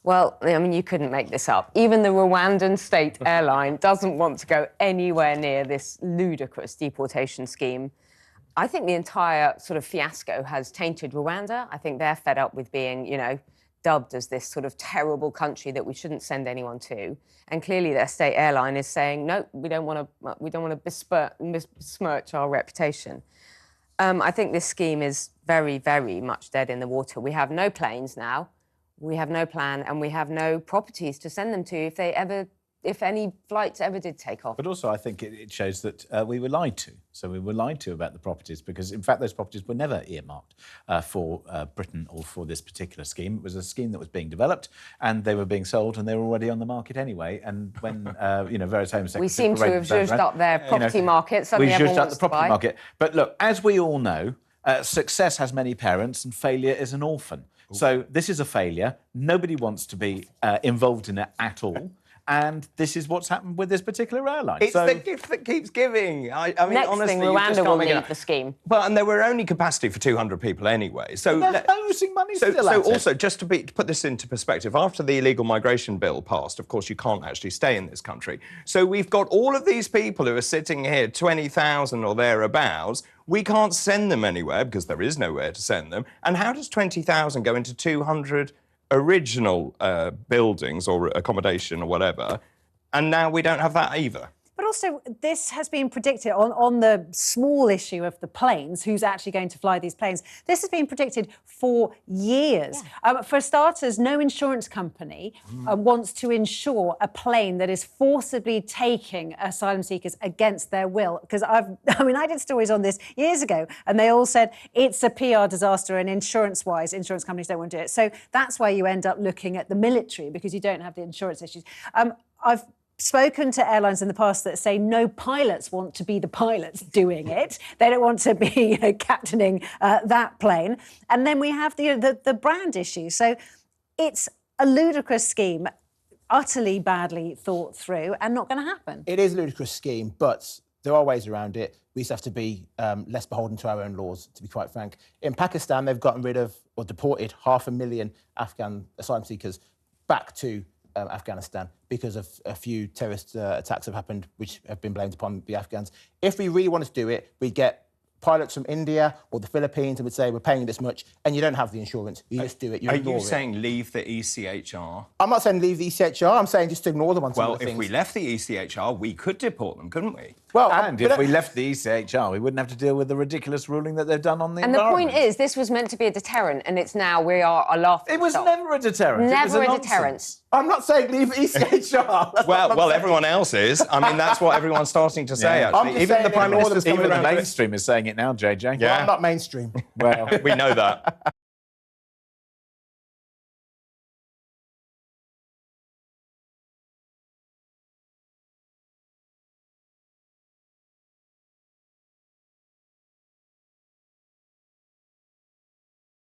Well, I mean, you couldn't make this up. Even the Rwandan state airline doesn't want to go anywhere near this ludicrous deportation scheme. I think the entire sort of fiasco has tainted Rwanda. I think they're fed up with being, dubbed as this sort of terrible country that we shouldn't send anyone to. And clearly their state airline is saying, no, we don't want to besmirch our reputation. I think this scheme is very, very much dead in the water. We have no planes now. We have no plan, and we have no properties to send them to if any flights ever did take off. But also, I think it shows that we were lied to. So we were lied to about the properties because, in fact, those properties were never earmarked for Britain or for this particular scheme. It was a scheme that was being developed, and they were being sold, and they were already on the market anyway. And when various Home Secretaries, we seem to have zhuzhed up their property market. Suddenly we everyone zhuzhed up wants the property market. But look, as we all know, success has many parents, and failure is an orphan. So this is a failure. Nobody wants to be involved in it at all. And this is what's happened with this particular airline. It's the gift that keeps giving. I mean, next honestly, thing, you just Rwanda can't will make it leave up. the scheme. Well, and there were only capacity for 200 people anyway. So they're losing money still at So it. also, just to put this into perspective, after the illegal migration bill passed, of course, you can't actually stay in this country. So we've got all of these people who are sitting here, 20,000 or thereabouts. We can't send them anywhere because there is nowhere to send them. And how does 20,000 go into 200 original buildings or accommodation or whatever? And now we don't have that either. But also, this has been predicted on the small issue of the planes, who's actually going to fly these planes. This has been predicted for years. Yeah. For starters, no insurance company wants to insure a plane that is forcibly taking asylum seekers against their will. Because I did stories on this years ago, and they all said it's a PR disaster, and insurance-wise, insurance companies don't want to do it. So that's why you end up looking at the military, because you don't have the insurance issues. I've spoken to airlines in the past that say no pilots want to be the pilots doing it. They don't want to be captaining that plane. And then we have the brand issue. So it's a ludicrous scheme, utterly badly thought through and not going to happen. It is a ludicrous scheme, but there are ways around it. We just have to be less beholden to our own laws, to be quite frank. In Pakistan, they've gotten rid of or deported 500,000 Afghan asylum seekers back to Afghanistan because of a few terrorist attacks have happened, which have been blamed upon the Afghans. If we really want to do it, we'd get pilots from India or the Philippines and would say, we're paying this much, and you don't have the insurance. You just do it. Are you saying leave the ECHR? I'm not saying leave the ECHR. I'm saying just ignore them on some of the things. Well, if we left the ECHR, we could deport them, couldn't we? Well, and if we left the ECHR, we wouldn't have to deal with the ridiculous ruling that they've done on the environment. And the point is, this was meant to be a deterrent, and it's now we are a laughing It was never a deterrent. Never it was a deterrent. I'm not saying leave ECHR. well, everyone else is. I mean, that's what everyone's starting to say, actually. Even the Prime Minister's Even the mainstream is saying it now, JJ. Yeah. Well, I'm not mainstream. Well, we know that.